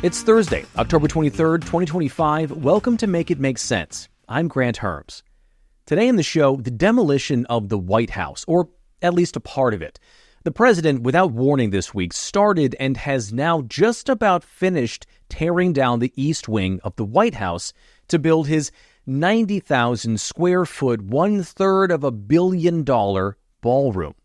It's Thursday, October 23rd, 2025. Welcome to Make It Make Sense. I'm Granthermes. Today in the show, the demolition of the White House, or at least a part of it. The president, without warning this week, started and has now just about finished tearing down the east wing of the White House to build his 90,000 square foot, $1/3 billion ballroom.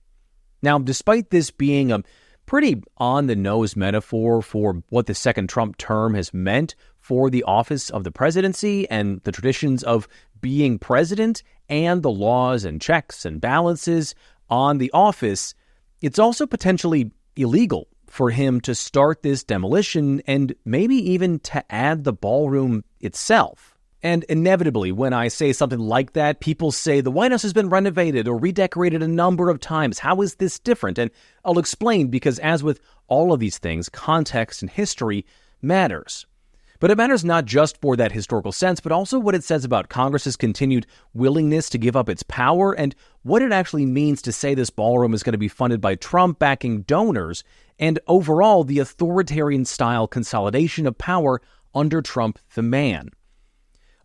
Now, despite this being a pretty on-the-nose metaphor for what the second Trump term has meant for the office of the presidency and the traditions of being president and the laws and checks and balances on the office, it's also potentially illegal for him to start this demolition and maybe even to add the ballroom itself. And inevitably, when I say something like that, people say the White House has been renovated or redecorated a number of times. How is this different? And I'll explain, because as with all of these things, context and history matters. But it matters not just for that historical sense, but also what it says about Congress's continued willingness to give up its power and what it actually means to say this ballroom is going to be funded by Trump-backing donors and overall the authoritarian-style consolidation of power under Trump the man.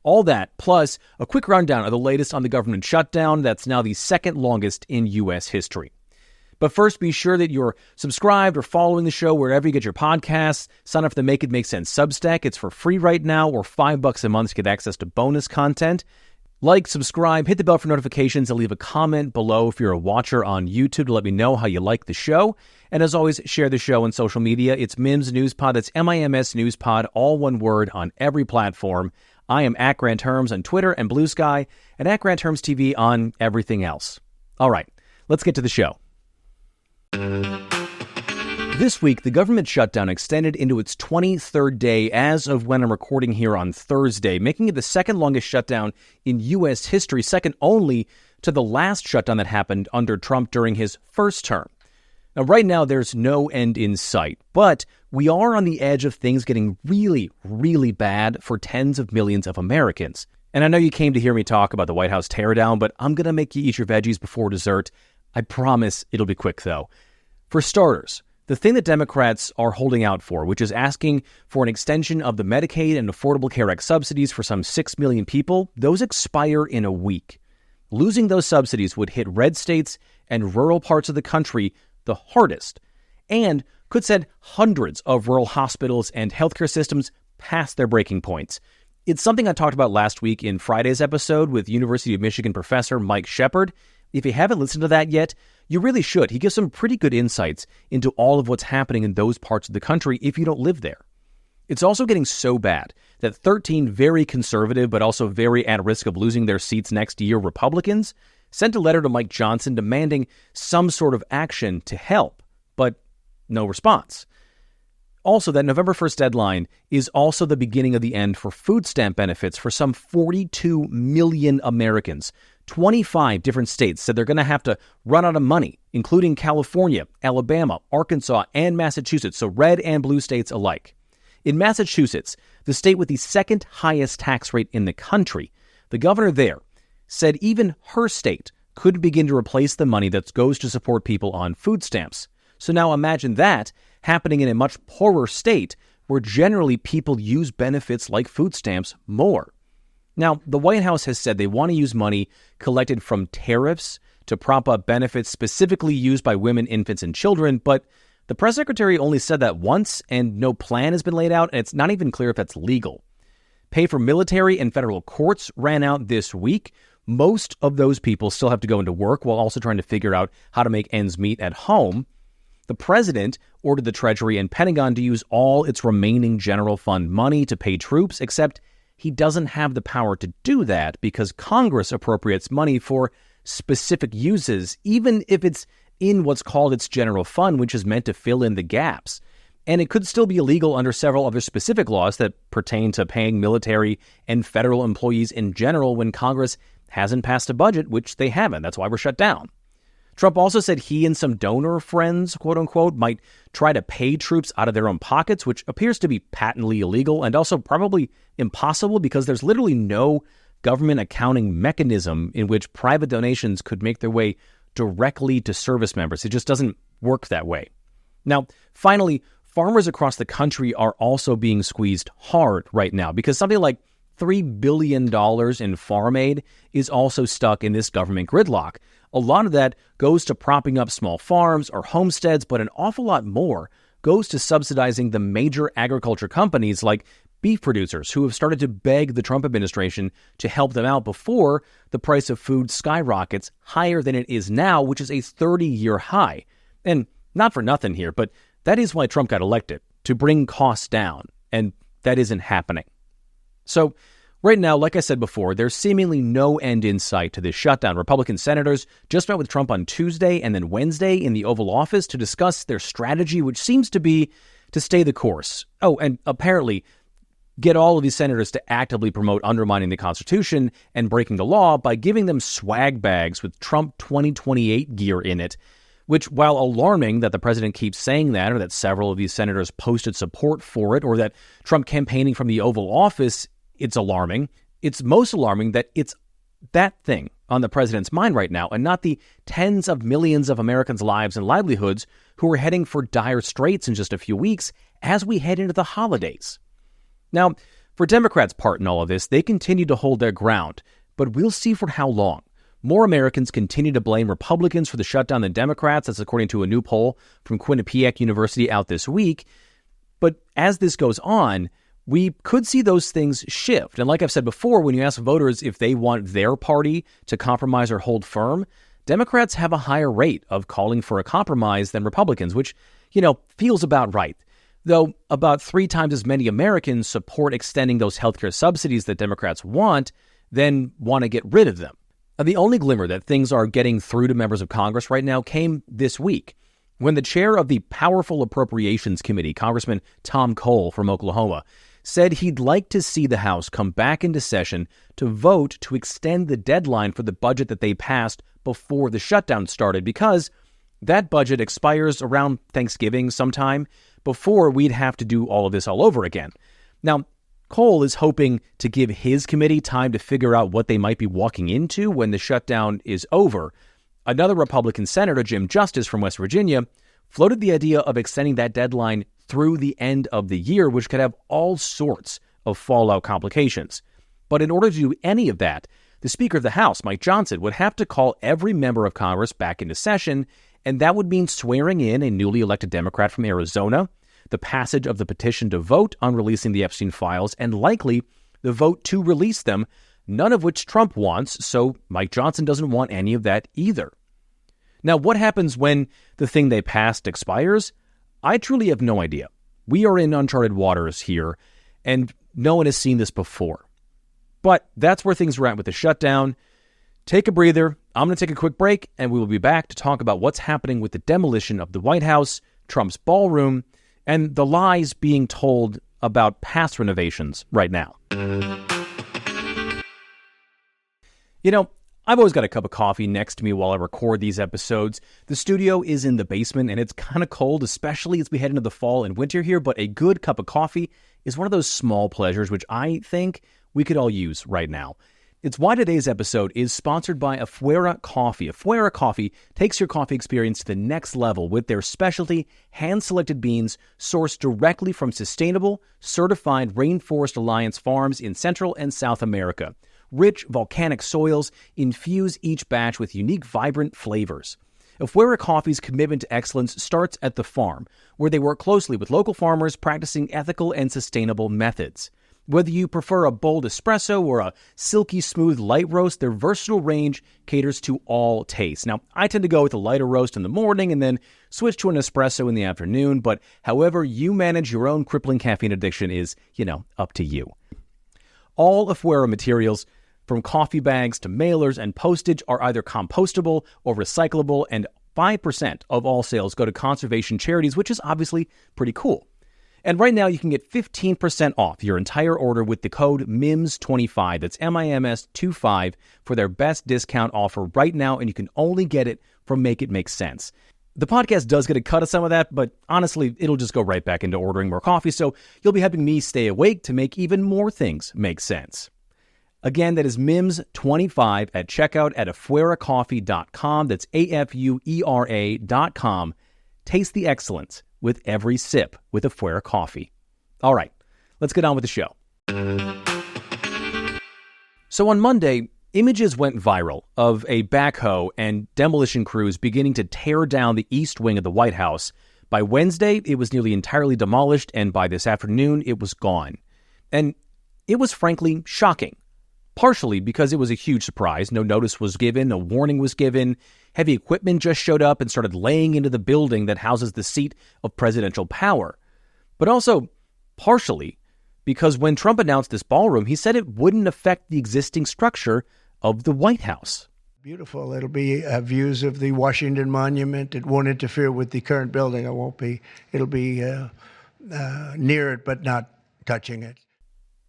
All that, plus a quick rundown of the latest on the government shutdown that's now the second longest in U.S. history. But first, be sure that you're subscribed or following the show wherever you get your podcasts. Sign up for the Make It Make Sense Substack. It's for free right now, or $5 a month to get access to bonus content. Like, subscribe, hit the bell for notifications, and leave a comment below if you're a watcher on YouTube to let me know how you like the show. And as always, share the show on social media. It's Mims News Pod. That's MIMS News Pod, all one word, on every platform. I am at Granthermes on Twitter and Bluesky, and at Granthermes TV on everything else. All right, let's get to the show. This week, the government shutdown extended into its 23rd day as of when I'm recording here on Thursday, making it the second longest shutdown in U.S. history, second only to the last shutdown that happened under Trump during his first term. Now, right now, there's no end in sight, but we are on the edge of things getting really, really bad for tens of millions of Americans. And I know you came to hear me talk about the White House teardown, but I'm going to make you eat your veggies before dessert. I promise it'll be quick, though. For starters, the thing that Democrats are holding out for, which is asking for an extension of the Medicaid and Affordable Care Act subsidies for some 6 million people, those expire in a week. Losing those subsidies would hit red states and rural parts of the country the hardest, and could send hundreds of rural hospitals and healthcare systems past their breaking points. It's something I talked about last week in Friday's episode with University of Michigan professor Mike Shepard. If you haven't listened to that yet, you really should. He gives some pretty good insights into all of what's happening in those parts of the country if you don't live there. It's also getting so bad that 13 very conservative but also very at risk of losing their seats next year Republicans sent a letter to Mike Johnson demanding some sort of action to help, but no response. Also, that November 1st deadline is also the beginning of the end for food stamp benefits for some 42 million Americans. 25 different states said they're going to have to run out of money, including California, Alabama, Arkansas, and Massachusetts, so red and blue states alike. In Massachusetts, the state with the second highest tax rate in the country, the governor there said even her state could begin to replace the money that goes to support people on food stamps. So now imagine that happening in a much poorer state where generally people use benefits like food stamps more. Now, the White House has said they want to use money collected from tariffs to prop up benefits specifically used by women, infants, and children, but the press secretary only said that once and no plan has been laid out, and it's not even clear if that's legal. Pay for military and federal courts ran out this week. Most of those people still have to go into work while also trying to figure out how to make ends meet at home. The president ordered the Treasury and Pentagon to use all its remaining general fund money to pay troops, except he doesn't have the power to do that because Congress appropriates money for specific uses, even if it's in what's called its general fund, which is meant to fill in the gaps. And it could still be illegal under several other specific laws that pertain to paying military and federal employees in general when Congress hasn't passed a budget, which they haven't. That's why we're shut down. Trump also said he and some donor friends, quote unquote, might try to pay troops out of their own pockets, which appears to be patently illegal and also probably impossible because there's literally no government accounting mechanism in which private donations could make their way directly to service members. It just doesn't work that way. Now, finally, farmers across the country are also being squeezed hard right now because something like $3 billion in farm aid is also stuck in this government gridlock. A lot of that goes to propping up small farms or homesteads, but an awful lot more goes to subsidizing the major agriculture companies like beef producers who have started to beg the Trump administration to help them out before the price of food skyrockets higher than it is now, which is a 30-year high. And not for nothing here, but that is why Trump got elected, to bring costs down, and that isn't happening. So right now, like I said before, there's seemingly no end in sight to this shutdown. Republican senators just met with Trump on Tuesday and then Wednesday in the Oval Office to discuss their strategy, which seems to be to stay the course. Oh, and apparently get all of these senators to actively promote undermining the Constitution and breaking the law by giving them swag bags with Trump 2028 gear in it, which, while alarming that the president keeps saying that, or that several of these senators posted support for it, or that Trump campaigning from the Oval Office, it's alarming. It's most alarming that it's that thing on the president's mind right now and not the tens of millions of Americans' lives and livelihoods who are heading for dire straits in just a few weeks as we head into the holidays. Now, for Democrats' part in all of this, they continue to hold their ground, but we'll see for how long. More Americans continue to blame Republicans for the shutdown than Democrats. That's according to a new poll from Quinnipiac University out this week. But as this goes on, we could see those things shift. And like I've said before, when you ask voters if they want their party to compromise or hold firm, Democrats have a higher rate of calling for a compromise than Republicans, which, feels about right. Though about 3 times as many Americans support extending those healthcare subsidies that Democrats want than want to get rid of them. Now, the only glimmer that things are getting through to members of Congress right now came this week, when the chair of the Powerful Appropriations Committee, Congressman Tom Cole from Oklahoma, said he'd like to see the House come back into session to vote to extend the deadline for the budget that they passed before the shutdown started, because that budget expires around Thanksgiving sometime before we'd have to do all of this all over again. Now, Cole is hoping to give his committee time to figure out what they might be walking into when the shutdown is over. Another Republican senator, Jim Justice from West Virginia, floated the idea of extending that deadline through the end of the year, which could have all sorts of fallout complications. But in order to do any of that, the Speaker of the House, Mike Johnson, would have to call every member of Congress back into session, and that would mean swearing in a newly elected Democrat from Arizona, the passage of the petition to vote on releasing the Epstein files, and likely the vote to release them, none of which Trump wants, so Mike Johnson doesn't want any of that either. Now, what happens when the thing they passed expires? I truly have no idea. We are in uncharted waters here, and no one has seen this before. But that's where things are at with the shutdown. Take a breather. I'm going to take a quick break, and we will be back to talk about what's happening with the demolition of the White House, Trump's ballroom, and the lies being told about past renovations right now. I've always got a cup of coffee next to me while I record these episodes. The studio is in the basement, and it's kind of cold, especially as we head into the fall and winter here, but a good cup of coffee is one of those small pleasures which I think we could all use right now. It's why today's episode is sponsored by Afuera Coffee. Afuera Coffee takes your coffee experience to the next level with their specialty, hand-selected beans sourced directly from sustainable, certified Rainforest Alliance farms in Central and South America. Rich, volcanic soils infuse each batch with unique, vibrant flavors. Afuera Coffee's commitment to excellence starts at the farm, where they work closely with local farmers practicing ethical and sustainable methods. Whether you prefer a bold espresso or a silky smooth light roast, their versatile range caters to all tastes. Now, I tend to go with a lighter roast in the morning and then switch to an espresso in the afternoon, but however you manage your own crippling caffeine addiction is, up to you. All Afuera materials, from coffee bags to mailers and postage, are either compostable or recyclable, and 5% of all sales go to conservation charities, which is obviously pretty cool. And right now, you can get 15% off your entire order with the code MIMS25. That's MIMS25 for their best discount offer right now, and you can only get it from Make It Make Sense. The podcast does get a cut of some of that, but honestly, it'll just go right back into ordering more coffee, so you'll be helping me stay awake to make even more things make sense. Again, that is MIMS25 at checkout at afueracoffee.com. That's AFUERA.com. Taste the excellence with every sip with a Fuera coffee. All right, let's get on with the show. So on Monday, images went viral of a backhoe and demolition crews beginning to tear down the east wing of the White House. By Wednesday, it was nearly entirely demolished, and by this afternoon, it was gone. And it was frankly shocking, partially because it was a huge surprise. No notice was given, no warning was given. Heavy equipment just showed up and started laying into the building that houses the seat of presidential power. But also, partially, because when Trump announced this ballroom, he said it wouldn't affect the existing structure of the White House. Beautiful. It'll be views of the Washington Monument. It won't interfere with the current building. It'll be near it, but not touching it.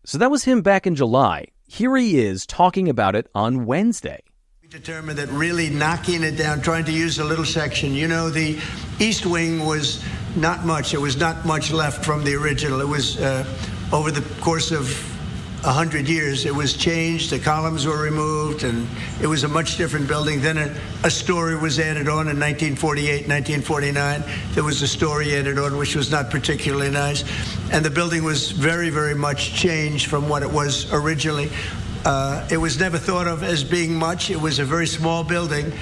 So that was him back in July. Here he is talking about it on Wednesday. We determined that really knocking it down, trying to use a little section. You know, the East Wing was not much. There was not much left from the original. It was over the course of 100 years, it was changed, the columns were removed, and it was a much different building. Then a story was added on in 1948, 1949. There was a story added on, which was not particularly nice. And the building was very, very much changed from what it was originally. It was never thought of as being much. It was a very small building.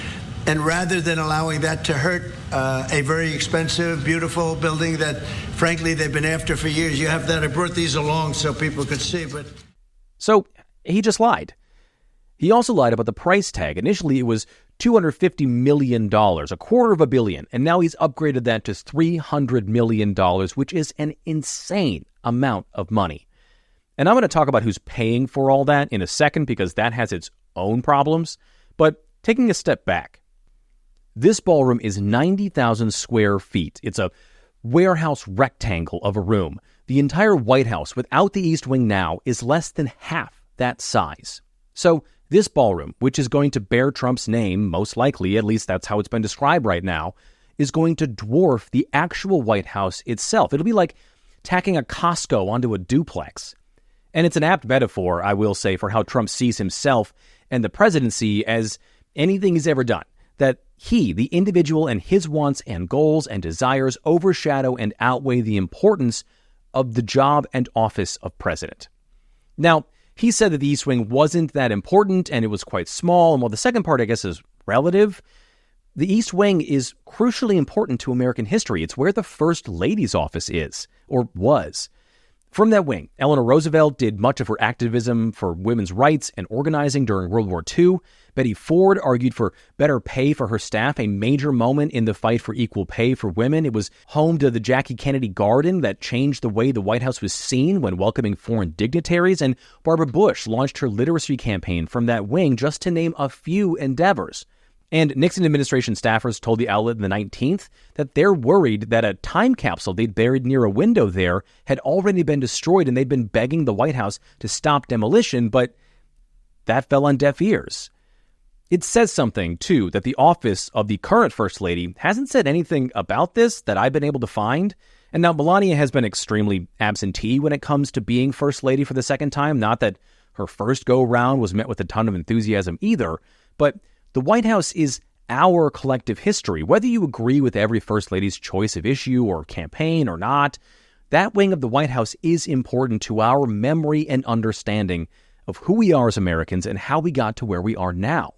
And rather than allowing that to hurt a very expensive, beautiful building that, frankly, they've been after for years, you have that. I brought these along so people could see, but... So he just lied. He also lied about the price tag. Initially, it was $250 million, $250 million, and now he's upgraded that to $300 million, which is an insane amount of money. And I'm going to talk about who's paying for all that in a second because that has its own problems. But taking a step back, this ballroom is 90,000 square feet. It's a warehouse rectangle of a room. The entire White House, without the East Wing now, is less than half that size. So this ballroom, which is going to bear Trump's name, most likely, at least that's how it's been described right now, is going to dwarf the actual White House itself. It'll be like tacking a Costco onto a duplex. And it's an apt metaphor, I will say, for how Trump sees himself and the presidency as anything he's ever done. That he, the individual, and his wants and goals and desires overshadow and outweigh the importance of the job and office of president. Now, he said that the East Wing wasn't that important and it was quite small. And while the second part, I guess, is relative, the East Wing is crucially important to American history. It's where the First Lady's office is, or was. From that wing, Eleanor Roosevelt did much of her activism for women's rights and organizing during World War II. Betty Ford argued for better pay for her staff, a major moment in the fight for equal pay for women. It was home to the Jackie Kennedy Garden that changed the way the White House was seen when welcoming foreign dignitaries, and Barbara Bush launched her literacy campaign from that wing, just to name a few endeavors. And Nixon administration staffers told the outlet in the 19th that they're worried that a time capsule they'd buried near a window there had already been destroyed, and they'd been begging the White House to stop demolition, but that fell on deaf ears. It says something, too, that the office of the current First Lady hasn't said anything about this that I've been able to find. And now Melania has been extremely absentee when it comes to being First Lady for the second time. Not that her first go-around was met with a ton of enthusiasm either, but the White House is our collective history. Whether you agree with every First Lady's choice of issue or campaign or not, that wing of the White House is important to our memory and understanding of who we are as Americans and how we got to where we are now.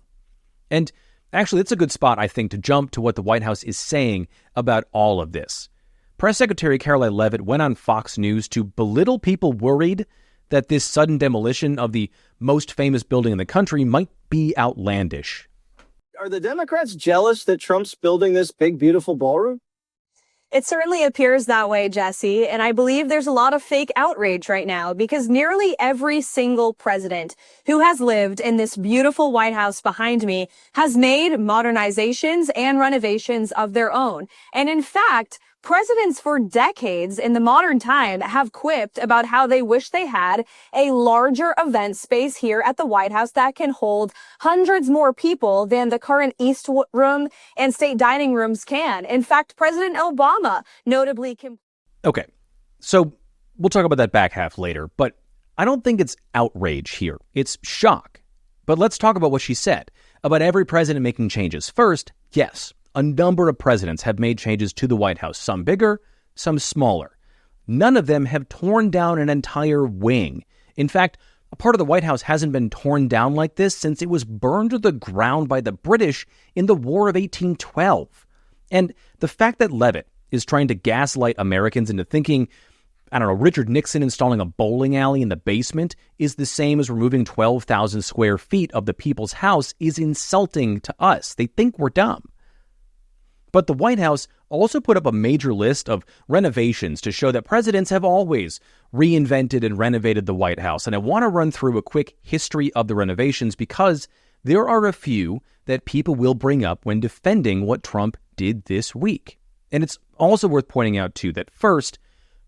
And actually, it's a good spot, I think, to jump to what the White House is saying about all of this. Press Secretary Caroline Leavitt went on Fox News to belittle people worried that this sudden demolition of the most famous building in the country might be outlandish. Are the Democrats jealous that Trump's building this big, beautiful ballroom? It certainly appears that way, Jesse, and I believe there's a lot of fake outrage right now because nearly every single president who has lived in this beautiful White House behind me has made modernizations and renovations of their own. And in fact, presidents for decades in the modern time have quipped about how they wish they had a larger event space here at the White House that can hold hundreds more people than the current East Room and state dining rooms can. In fact, President Obama notably... Okay, so we'll talk about that back half later, but I don't think it's outrage here. It's shock. But let's talk about what she said about every president making changes. First, yes, a number of presidents have made changes to the White House, some bigger, some smaller. None of them have torn down an entire wing. In fact, a part of the White House hasn't been torn down like this since it was burned to the ground by the British in the War of 1812. And the fact that Leavitt is trying to gaslight Americans into thinking, Richard Nixon installing a bowling alley in the basement is the same as removing 12,000 square feet of the people's house is insulting to us. They think we're dumb. But the White House also put up a major list of renovations to show that presidents have always reinvented and renovated the White House. And I want to run through a quick history of the renovations because there are a few that people will bring up when defending what Trump did this week. And it's also worth pointing out, too, that first,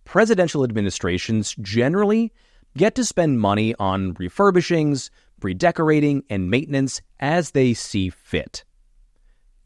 presidential administrations generally get to spend money on refurbishings, redecorating, and maintenance as they see fit.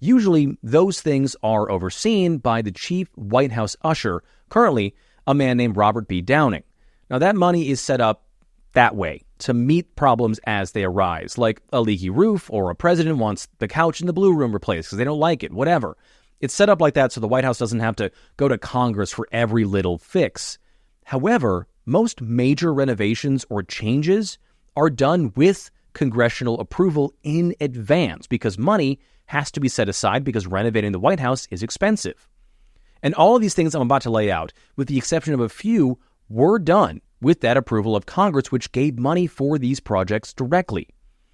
Usually, those things are overseen by the chief White House usher, currently a man named Robert B. Downing. Now, that money is set up that way to meet problems as they arise, like a leaky roof or a president wants the couch in the Blue Room replaced because they don't like it, whatever. It's set up like that so the White House doesn't have to go to Congress for every little fix. However, most major renovations or changes are done with congressional approval in advance because money has to be set aside because renovating the White House is expensive. And all of these things I'm about to lay out, with the exception of a few, were done with that approval of Congress, which gave money for these projects directly.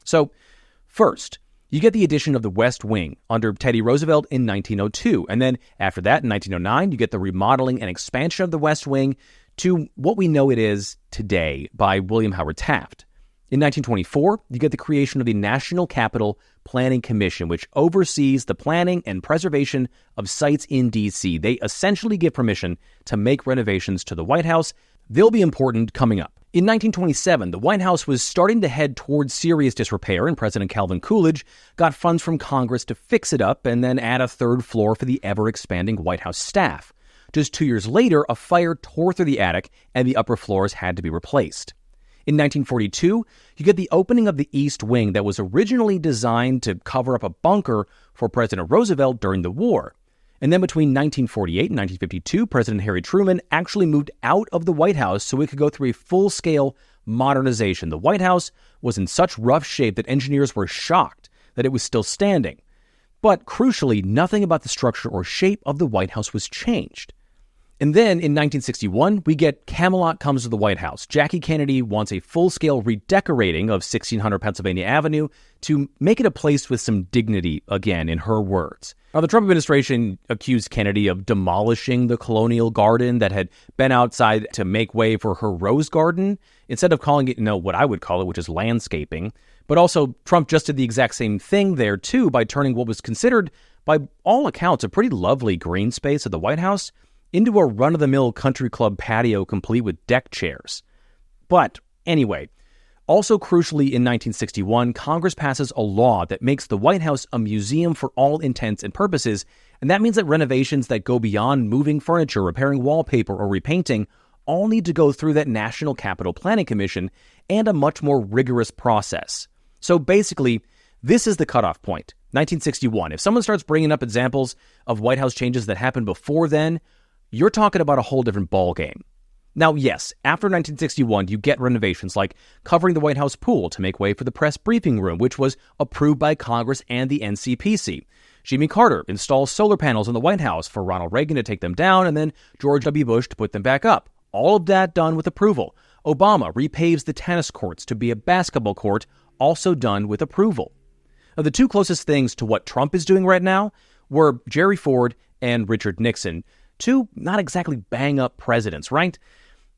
So, first, you get the addition of the West Wing under Teddy Roosevelt in 1902. And then after that, in 1909, you get the remodeling and expansion of the West Wing to what we know it is today by William Howard Taft. In 1924, you get the creation of the National Capital Planning Commission, which oversees the planning and preservation of sites in D.C. They essentially give permission to make renovations to the White House. They'll be important coming up. In 1927, the White House was starting to head towards serious disrepair, and President Calvin Coolidge got funds from Congress to fix it up and then add a third floor for the ever-expanding White House staff. Just 2 years later, a fire tore through the attic, and the upper floors had to be replaced. In 1942, you get the opening of the East Wing that was originally designed to cover up a bunker for President Roosevelt during the war. And then between 1948 and 1952, President Harry Truman actually moved out of the White House so it could go through a full-scale modernization. The White House was in such rough shape that engineers were shocked that it was still standing. But crucially, nothing about the structure or shape of the White House was changed. And then in 1961, we get Camelot Comes to the White House. Jackie Kennedy wants a full-scale redecorating of 1600 Pennsylvania Avenue to make it a place with some dignity again, in her words. Now, the Trump administration accused Kennedy of demolishing the colonial garden that had been outside to make way for her rose garden, instead of calling it, what I would call it, which is landscaping. But also, Trump just did the exact same thing there, too, by turning what was considered, by all accounts, a pretty lovely green space at the White House into a run-of-the-mill country club patio complete with deck chairs. But anyway, also crucially in 1961, Congress passes a law that makes the White House a museum for all intents and purposes, and that means that renovations that go beyond moving furniture, repairing wallpaper, or repainting all need to go through that National Capital Planning Commission and a much more rigorous process. So basically, this is the cutoff point, 1961. If someone starts bringing up examples of White House changes that happened before then, you're talking about a whole different ballgame. Now, yes, after 1961, you get renovations like covering the White House pool to make way for the press briefing room, which was approved by Congress and the NCPC. Jimmy Carter installs solar panels in the White House for Ronald Reagan to take them down and then George W. Bush to put them back up. All of that done with approval. Obama repaves the tennis courts to be a basketball court, also done with approval. Now, the two closest things to what Trump is doing right now were Jerry Ford and Richard Nixon. Two not exactly bang-up presidents, right?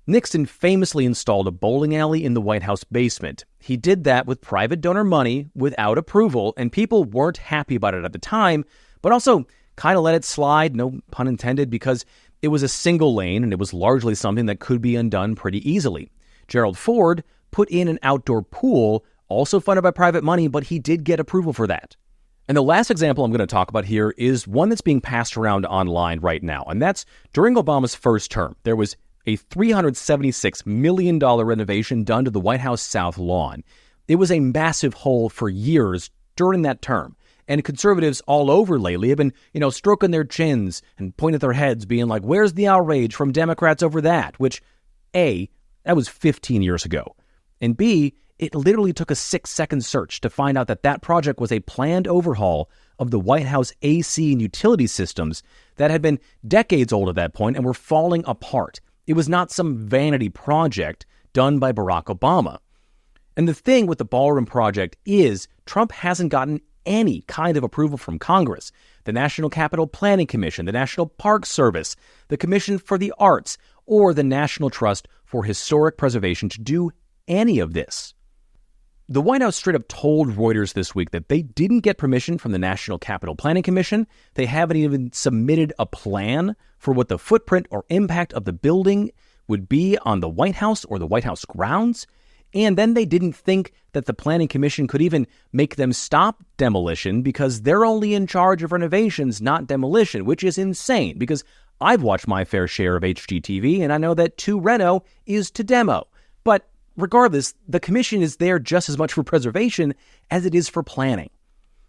Nixon famously installed a bowling alley in the White House basement. He did that with private donor money without approval, and people weren't happy about it at the time, but also kind of let it slide, no pun intended, because it was a single lane and it was largely something that could be undone pretty easily. Gerald Ford put in an outdoor pool, also funded by private money, but he did get approval for that. And the last example I'm going to talk about here is one that's being passed around online right now, and that's during Obama's first term. There was a $376 million renovation done to the White House South Lawn. It was a massive hole for years during that term, And conservatives all over lately have been, stroking their chins and pointing at their heads, being like, where's the outrage from Democrats over that? Which, A, that was 15 years ago. And B, it literally took a 6-second search to find out that project was a planned overhaul of the White House AC and utility systems that had been decades old at that point and were falling apart. It was not some vanity project done by Barack Obama. And the thing with the ballroom project is Trump hasn't gotten any kind of approval from Congress, the National Capital Planning Commission, the National Park Service, the Commission for the Arts, or the National Trust for Historic Preservation to do any of this. The White House straight up told Reuters this week that they didn't get permission from the National Capital Planning Commission. They haven't even submitted a plan for what the footprint or impact of the building would be on the White House or the White House grounds. And then they didn't think that the Planning Commission could even make them stop demolition because they're only in charge of renovations, not demolition, which is insane because I've watched my fair share of HGTV and I know that to reno is to demo. But regardless, the commission is there just as much for preservation as it is for planning.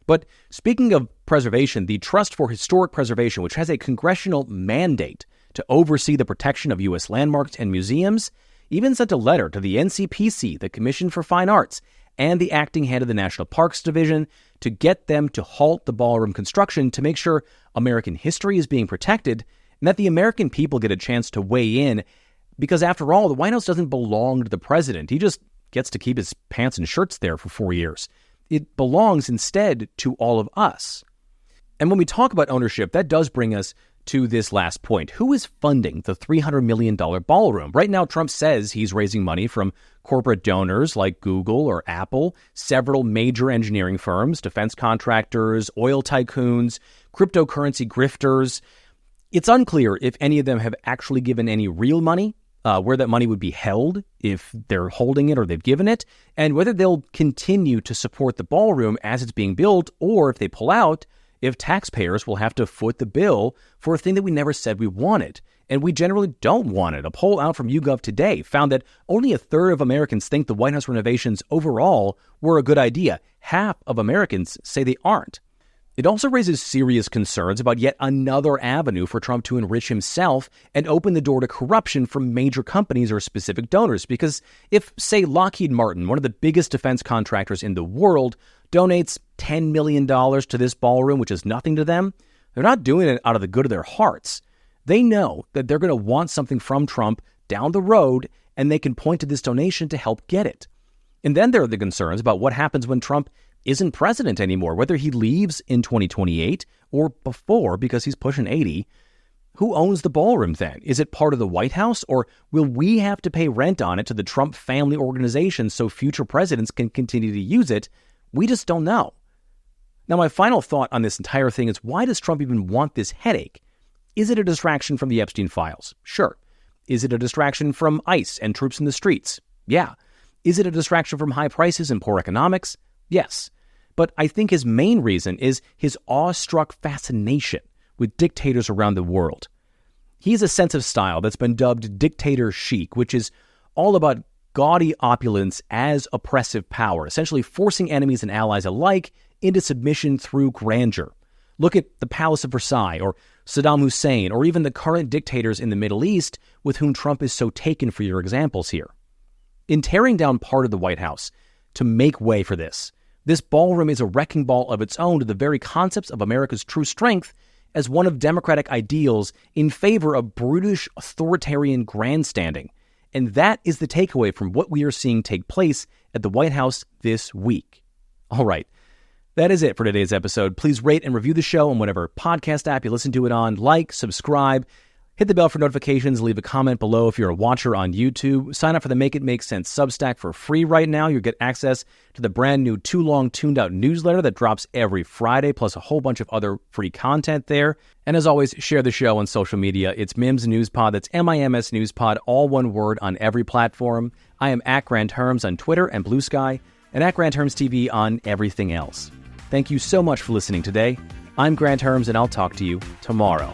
But speaking of preservation, the Trust for Historic Preservation, which has a congressional mandate to oversee the protection of U.S. landmarks and museums, even sent a letter to the NCPC, the Commission for Fine Arts, and the acting head of the National Parks Division to get them to halt the ballroom construction to make sure American history is being protected and that the American people get a chance to weigh in. Because after all, the White House doesn't belong to the president. He just gets to keep his pants and shirts there for 4 years. It belongs instead to all of us. And when we talk about ownership, that does bring us to this last point. Who is funding the $300 million ballroom? Right now, Trump says he's raising money from corporate donors like Google or Apple, several major engineering firms, defense contractors, oil tycoons, cryptocurrency grifters. It's unclear if any of them have actually given any real money, where that money would be held, if they're holding it or they've given it, and whether they'll continue to support the ballroom as it's being built, or if they pull out, if taxpayers will have to foot the bill for a thing that we never said we wanted. And we generally don't want it. A poll out from YouGov today found that only a third of Americans think the White House renovations overall were a good idea. Half of Americans say they aren't. It also raises serious concerns about yet another avenue for Trump to enrich himself and open the door to corruption from major companies or specific donors. Because if, say, Lockheed Martin, one of the biggest defense contractors in the world, donates $10 million to this ballroom, which is nothing to them, they're not doing it out of the good of their hearts. They know that they're going to want something from Trump down the road, and they can point to this donation to help get it. And then there are the concerns about what happens when Trump isn't president anymore, whether he leaves in 2028 or before because he's pushing 80. Who owns the ballroom then? Is it part of the White House, or will we have to pay rent on it to the Trump family organization so future presidents can continue to use it? We just don't know. Now, my final thought on this entire thing is, why does Trump even want this headache? Is it a distraction from the Epstein files? Sure. Is it a distraction from ICE and troops in the streets? Yeah. Is it a distraction from high prices and poor economics? Yes. But I think his main reason is his awestruck fascination with dictators around the world. He has a sense of style that's been dubbed dictator chic, which is all about gaudy opulence as oppressive power, essentially forcing enemies and allies alike into submission through grandeur. Look at the Palace of Versailles, or Saddam Hussein, or even the current dictators in the Middle East with whom Trump is so taken for your examples here. In tearing down part of the White House to make way for this ballroom is a wrecking ball of its own to the very concepts of America's true strength as one of democratic ideals in favor of brutish authoritarian grandstanding. And that is the takeaway from what we are seeing take place at the White House this week. All right. That is it for today's episode. Please rate and review the show on whatever podcast app you listen to it on. Like, subscribe, hit the bell for notifications, leave a comment below if you're a watcher on YouTube. Sign up for the Make It Make Sense Substack for free right now. You'll get access to the brand new Too Long Tuned Out newsletter that drops every Friday, plus a whole bunch of other free content there. And as always, share the show on social media. It's Mims Newspod. That's MIMS Newspod, all one word on every platform. I am at Granthermes on Twitter and Bluesky, and at Granthermes TV on everything else. Thank you so much for listening today. I'm Granthermes, and I'll talk to you tomorrow.